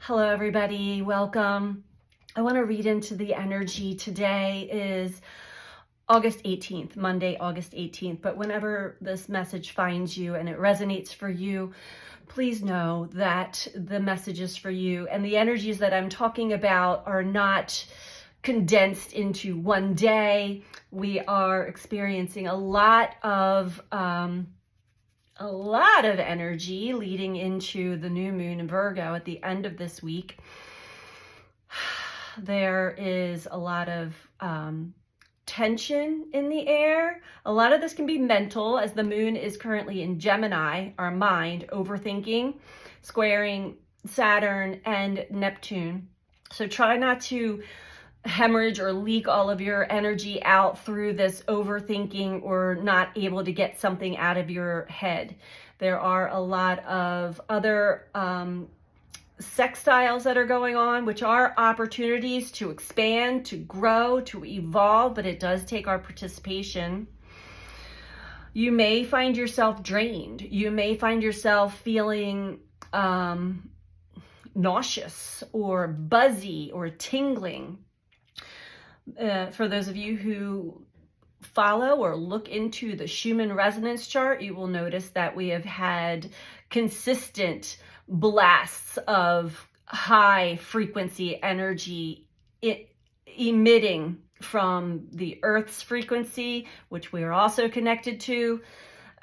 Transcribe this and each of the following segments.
Hello, everybody. Welcome. I want to read into the energy. Today is August 18th, Monday, August 18th. But whenever this message finds you and it resonates for you, please know that the message is for you. And the energies that I'm talking about are not condensed into one day. We are experiencing a lot of energy leading into the new moon in Virgo at the end of this week. There is a lot of tension in the air. A lot of this can be mental, as the moon is currently in Gemini, our mind, overthinking, squaring Saturn and Neptune. So try not to hemorrhage or leak all of your energy out through this overthinking or not able to get something out of your head. There are a lot of other sextiles that are going on, which are opportunities to expand, to grow, to evolve, but it does take our participation. You may find yourself drained. You may find yourself feeling nauseous or buzzy or tingling. For those of you who follow or look into the Schumann resonance chart, you will notice that we have had consistent blasts of high frequency energy emitting from the Earth's frequency, which we are also connected to.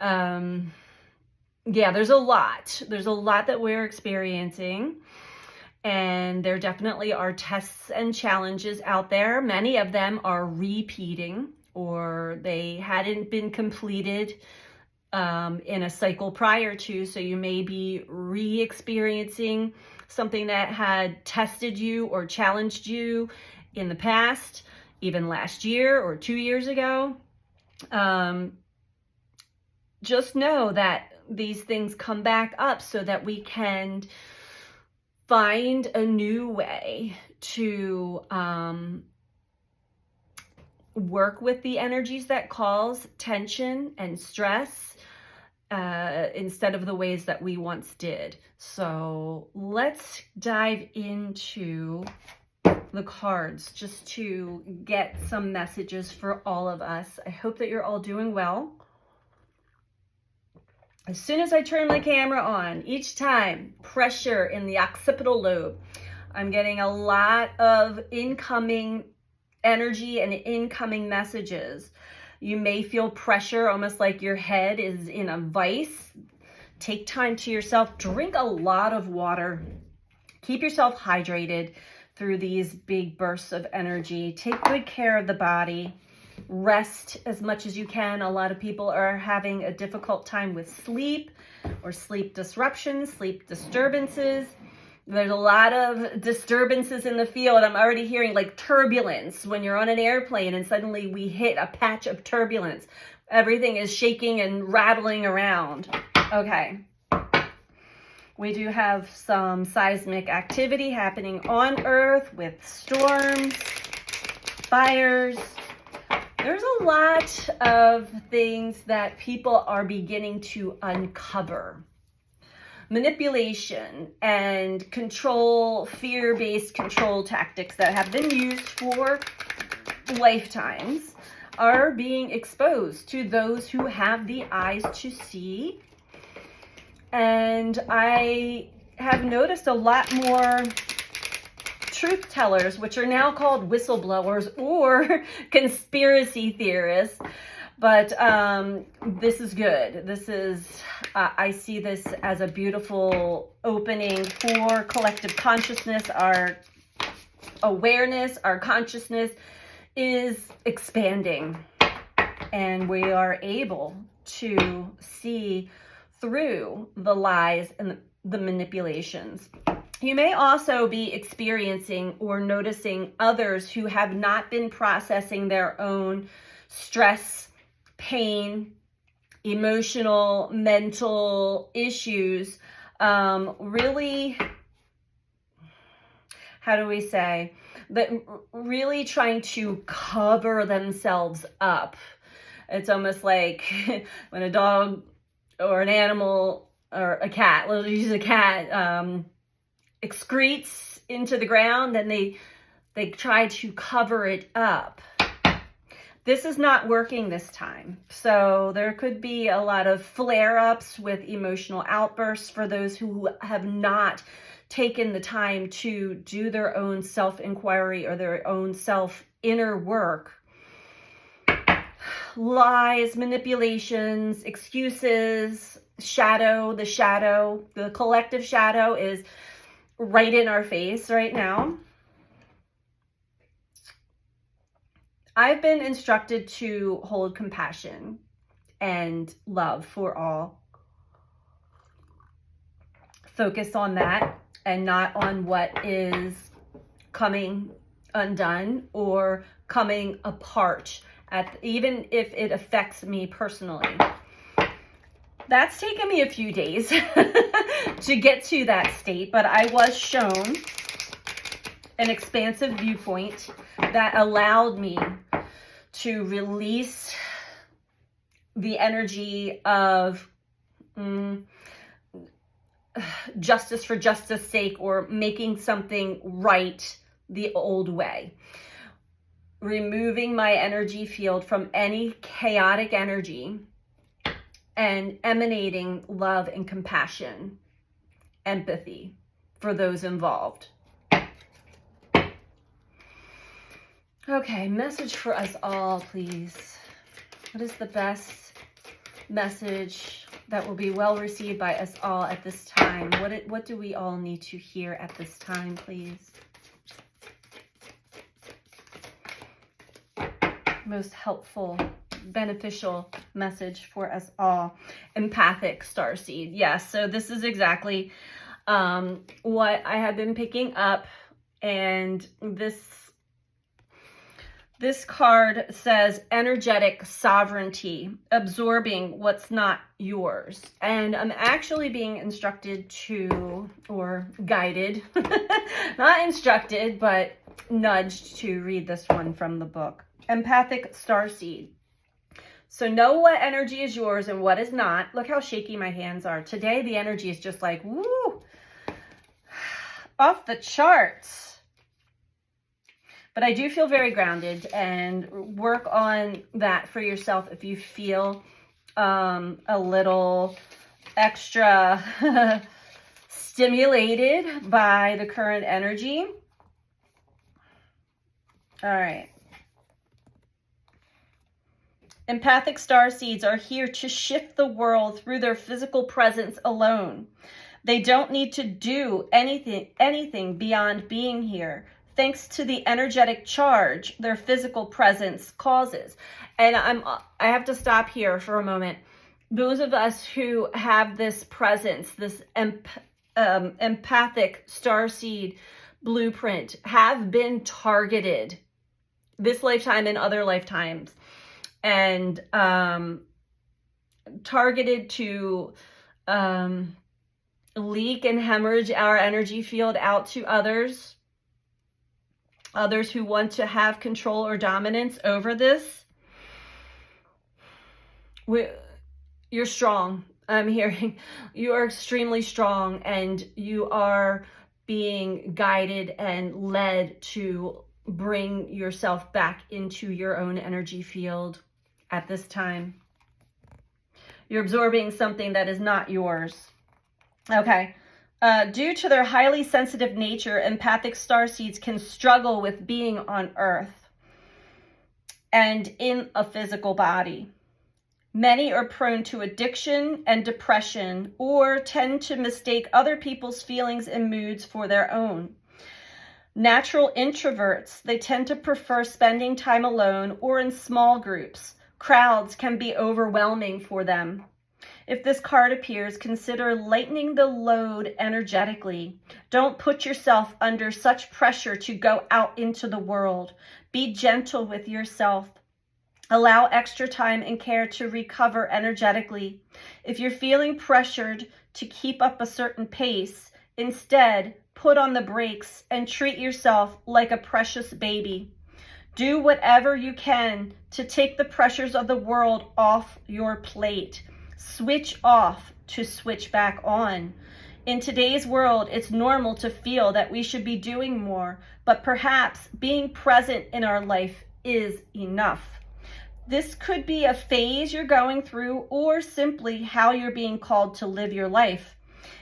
There's a lot that we're experiencing. And there definitely are tests and challenges out there. Many of them are repeating, or they hadn't been completed in a cycle prior to. So you may be re-experiencing something that had tested you or challenged you in the past, even last year or 2 years ago. Just know that these things come back up so that we can find a new way to work with the energies that cause tension and stress instead of the ways that we once did. So let's dive into the cards just to get some messages for all of us. I hope that you're all doing well. As soon as I turn my camera on, each time, pressure in the occipital lobe. I'm getting a lot of incoming energy and incoming messages. You may feel pressure, almost like your head is in a vice. Take time to yourself. Drink a lot of water. Keep yourself hydrated through these big bursts of energy. Take good care of the body. Rest as much as you can. A lot of people are having a difficult time with sleep or sleep disruptions, sleep disturbances. There's a lot of disturbances in the field. I'm already hearing like turbulence when you're on an airplane and suddenly we hit a patch of turbulence. Everything is shaking and rattling around. Okay. We do have some seismic activity happening on Earth with storms, fires. There's a lot of things that people are beginning to uncover. Manipulation and control, fear-based control tactics that have been used for lifetimes are being exposed to those who have the eyes to see. And I have noticed a lot more truth tellers, which are now called whistleblowers or conspiracy theorists. But this is good. This is, I see this as a beautiful opening for collective consciousness. Our awareness, our consciousness is expanding, and we are able to see through the lies and the manipulations. You may also be experiencing or noticing others who have not been processing their own stress, pain, emotional, mental issues. Really, how do we say, that really trying to cover themselves up. It's almost like when a dog or an animal or a cat, let's use a cat, excretes into the ground, then they try to cover it up. This is not working this time. So there could be a lot of flare-ups with emotional outbursts for those who have not taken the time to do their own self-inquiry or their own self-inner work. Lies, manipulations, excuses, the collective shadow is right in our face right now. I've been instructed to hold compassion and love for all. Focus on that and not on what is coming undone or coming apart, even if it affects me personally. That's taken me a few days to get to that state, but I was shown an expansive viewpoint that allowed me to release the energy of justice for justice sake, or making something right the old way. Removing my energy field from any chaotic energy and emanating love and compassion, empathy for those involved. Okay, message for us all, please. What is the best message that will be well received by us all at this time? What do we all need to hear at this time, please? Most helpful, beneficial message for us all. Empathic starseed. Yes, so this is exactly what I have been picking up, and this card says energetic sovereignty, absorbing what's not yours. And I'm actually being instructed to, or guided, not instructed, but nudged to read this one from the book. Empathic starseed. So know what energy is yours and what is not. Look how shaky my hands are. Today, the energy is just like, woo, off the charts. But I do feel very grounded, and work on that for yourself if you feel a little extra stimulated by the current energy. All right. Empathic starseeds are here to shift the world through their physical presence alone. They don't need to do anything beyond being here, thanks to the energetic charge their physical presence causes. And I have to stop here for a moment. Those of us who have this presence, this empathic starseed blueprint, have been targeted this lifetime and other lifetimes, and targeted to leak and hemorrhage our energy field out to others who want to have control or dominance over this. You're strong. I'm hearing you are extremely strong, and you are being guided and led to bring yourself back into your own energy field at this time. You're absorbing something that is not yours. Okay. Due to their highly sensitive nature, empathic starseeds can struggle with being on Earth and in a physical body. Many are prone to addiction and depression, or tend to mistake other people's feelings and moods for their own. Natural introverts, they tend to prefer spending time alone or in small groups. Crowds can be overwhelming for them. If this card appears, consider lightening the load energetically. Don't put yourself under such pressure to go out into the world. Be gentle with yourself. Allow extra time and care to recover energetically. If you're feeling pressured to keep up a certain pace, instead, put on the brakes and treat yourself like a precious baby. Do whatever you can to take the pressures of the world off your plate. Switch off to switch back on. In today's world, it's normal to feel that we should be doing more, but perhaps being present in our life is enough. This could be a phase you're going through or simply how you're being called to live your life.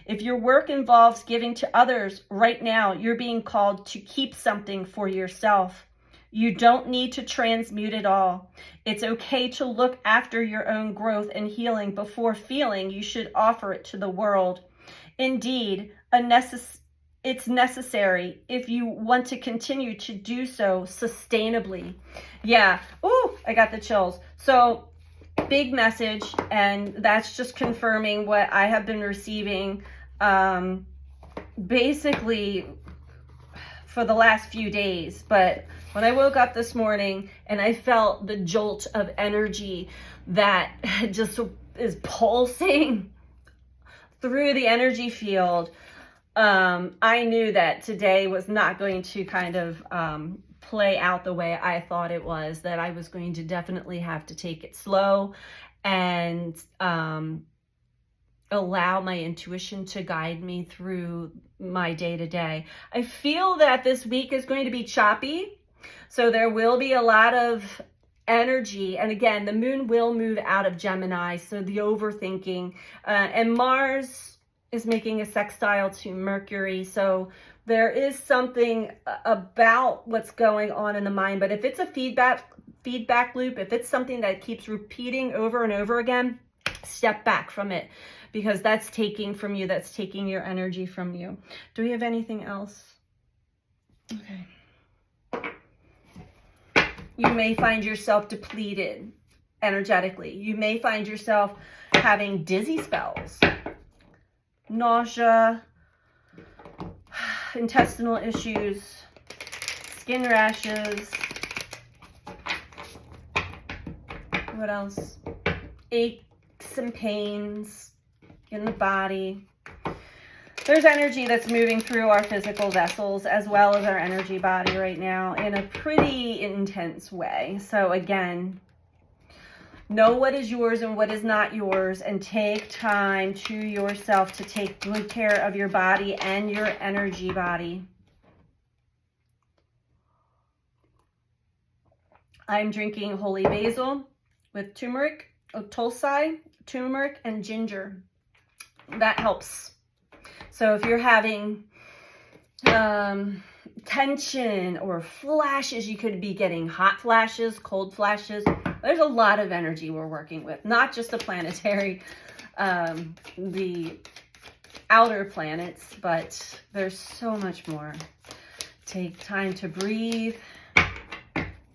If your work involves giving to others, right now you're being called to keep something for yourself. You don't need to transmute it all. It's okay to look after your own growth and healing before feeling you should offer it to the world. Indeed, it's necessary if you want to continue to do so sustainably. Yeah. Ooh, I got the chills. So big message, and that's just confirming what I have been receiving basically for the last few days. But when I woke up this morning and I felt the jolt of energy that just is pulsing through the energy field, I knew that today was not going to kind of play out the way I thought it was, that I was going to definitely have to take it slow and allow my intuition to guide me through my day-to-day. I feel that this week is going to be choppy, so there will be a lot of energy. And again, the moon will move out of Gemini, so the overthinking, and Mars is making a sextile to Mercury, so there is something about what's going on in the mind. But if it's a feedback loop, if it's something that keeps repeating over and over again, step back from it, because that's taking from you, that's taking your energy from you. Do we have anything else? Okay. You may find yourself depleted energetically. You may find yourself having dizzy spells, nausea, intestinal issues, skin rashes. What else? Aches and pains in the body. There's energy that's moving through our physical vessels as well as our energy body right now in a pretty intense way. So again, know what is yours and what is not yours, and take time to yourself to take good care of your body and your energy body. I'm drinking holy basil with turmeric, tulsi, turmeric, and ginger. That helps. So if you're having tension or flashes, you could be getting hot flashes, cold flashes. There's a lot of energy we're working with, not just the planetary, the outer planets, but there's so much more. Take time to breathe.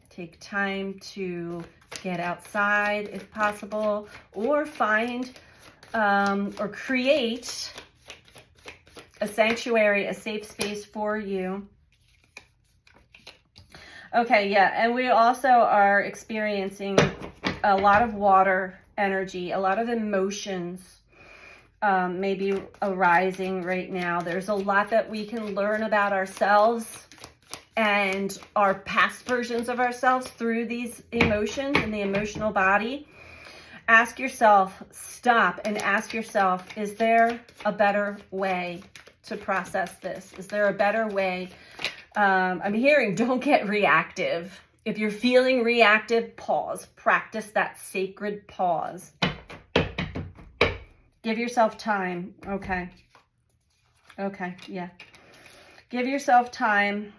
Take time to get outside if possible, or find or create a sanctuary, a safe space for you. Okay, yeah, and we also are experiencing a lot of water energy, a lot of emotions maybe arising right now. There's a lot that we can learn about ourselves and our past versions of ourselves through these emotions and the emotional body. Ask yourself, stop and ask yourself, is there a better way to process this? Is there a better way? I'm hearing don't get reactive. If you're feeling reactive, pause. Practice that sacred pause. Give yourself time. Okay. Okay, yeah. Give yourself time.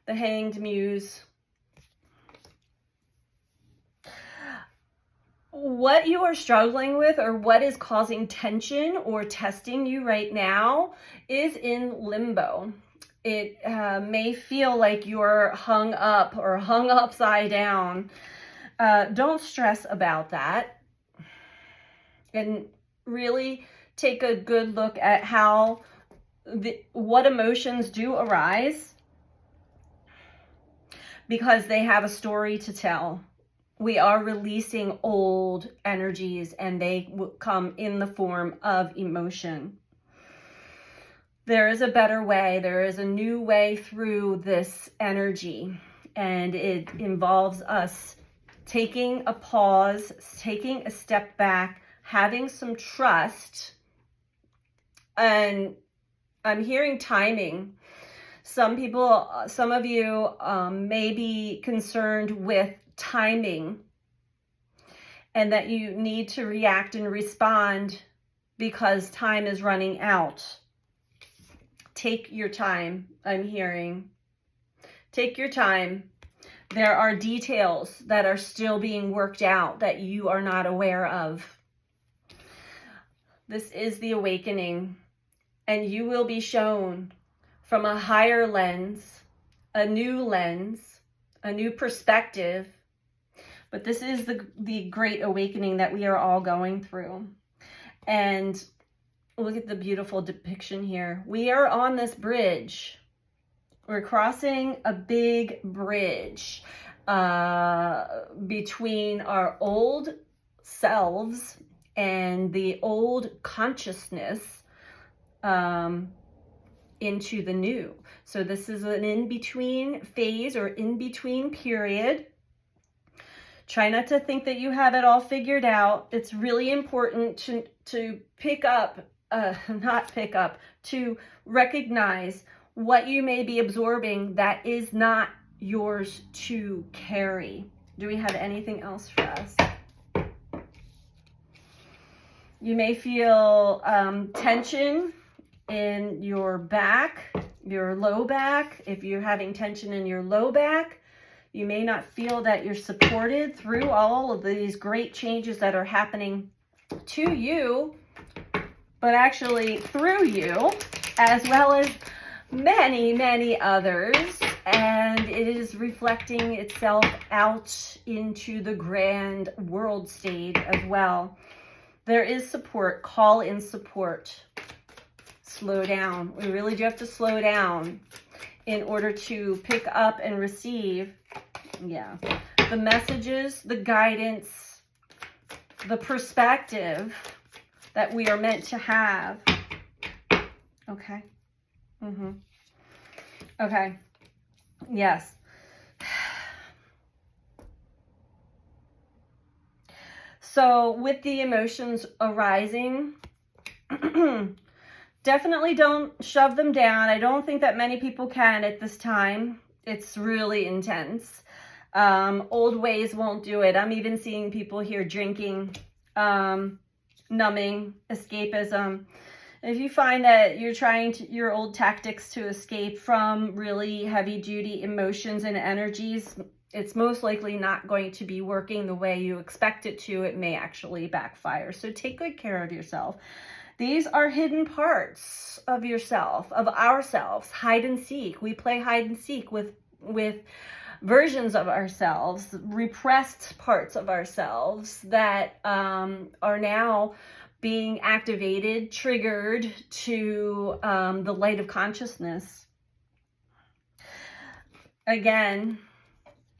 The Hanged Muse. What you are struggling with, or what is causing tension or testing you right now, is in limbo. It may feel like you're hung up or hung upside down. Don't stress about that. And really take a good look at how what emotions do arise, because they have a story to tell. We are releasing old energies, and they will come in the form of emotion. There is a better way. There is a new way through this energy, and it involves us taking a pause, taking a step back, having some trust And I'm hearing timing. Some of you may be concerned with timing, and that you need to react and respond because time is running out. Take your time, I'm hearing. Take your time. There are details that are still being worked out that you are not aware of. This is the awakening, and you will be shown from a higher lens, a new perspective. But this is the great awakening that we are all going through. And look at the beautiful depiction here. We are on this bridge. We're crossing a big bridge between our old selves and the old consciousness into the new. So this is an in-between phase or in-between period. Try not to think that you have it all figured out. It's really important to to recognize what you may be absorbing that is not yours to carry. Do we have anything else for us? You may feel tension in your back, your low back. If you're having tension in your low back, you may not feel that you're supported through all of these great changes that are happening to you, but actually through you, as well as many, many others. And it is reflecting itself out into the grand world stage as well. There is support. Call in support. Slow down. We really do have to slow down in order to pick up and receive, the messages, the guidance, the perspective that we are meant to have. Okay. Okay. Yes. So with the emotions arising, definitely don't shove them down. I don't think that many people can at this time. It's really intense. Old ways won't do it. I'm even seeing people here drinking, numbing, escapism. If you find that you're trying your old tactics to escape from really heavy duty emotions and energies, it's most likely not going to be working the way you expect it to. It may actually backfire. So take good care of yourself. These are hidden parts of yourself, of ourselves. Hide and seek. We play hide and seek with versions of ourselves, repressed parts of ourselves that are now being activated, triggered to the light of consciousness. Again,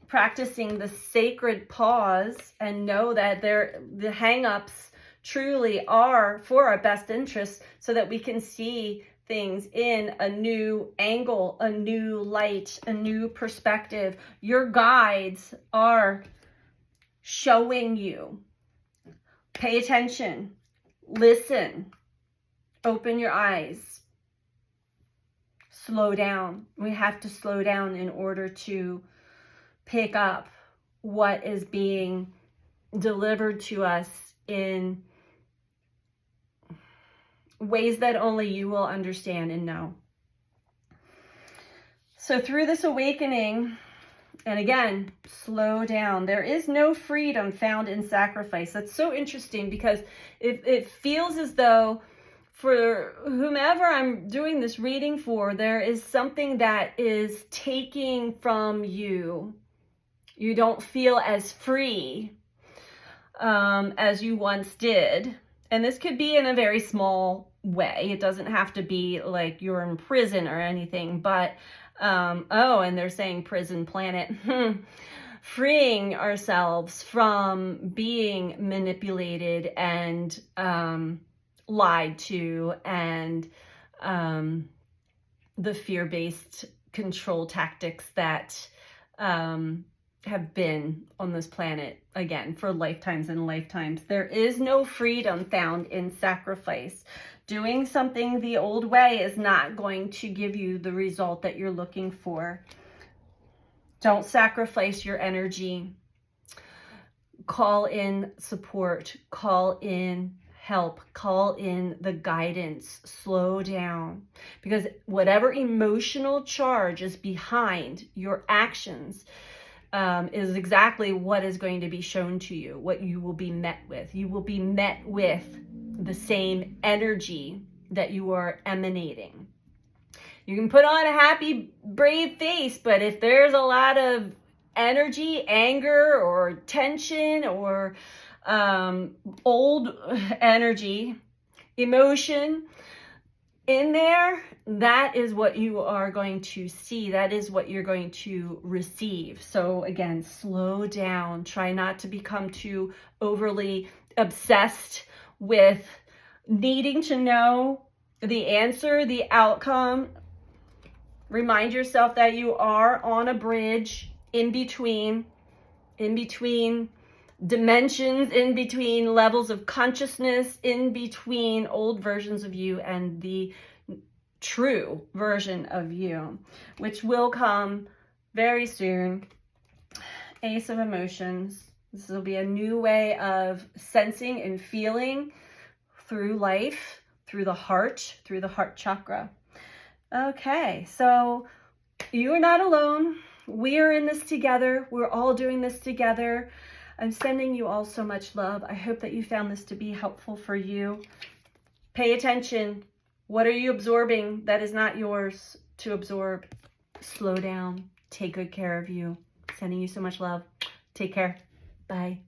practicing the sacred pause, and know that the hang-ups truly are for our best interests, so that we can see things in a new angle, a new light, a new perspective. Your guides are showing you. Pay attention, listen, open your eyes, slow down. We have to slow down in order to pick up what is being delivered to us in ways that only you will understand and know. So through this awakening, and again, slow down. There is no freedom found in sacrifice. That's so interesting, because it feels as though for whomever I'm doing this reading for, there is something that is taking from you. You don't feel as free as you once did. And this could be in a very small way. It doesn't have to be like you're in prison or anything, but, and they're saying prison planet. Freeing ourselves from being manipulated and lied to, and the fear-based control tactics that have been on this planet, again, for lifetimes and lifetimes. There is no freedom found in sacrifice. Doing something the old way is not going to give you the result that you're looking for. Don't sacrifice your energy. Call in support, call in help, call in the guidance. Slow down, because whatever emotional charge is behind your actions is exactly what is going to be shown to you, what you will be met with. You will be met with the same energy that you are emanating. You can put on a happy, brave face, but if there's a lot of energy, anger, or tension, or old energy, emotion in there, that is what you are going to see. That is what you're going to receive. So again, slow down. Try not to become too overly obsessed with needing to know the answer, the outcome. Remind yourself that you are on a bridge in between dimensions, in between levels of consciousness, in between old versions of you and the true version of you, which will come very soon. Ace of Emotions. This will be a new way of sensing and feeling through life, through the heart chakra. Okay, so you are not alone. We are in this together. We're all doing this together. I'm sending you all so much love. I hope that you found this to be helpful for you. Pay attention. What are you absorbing that is not yours to absorb? Slow down. Take good care of you. Sending you so much love. Take care. Bye.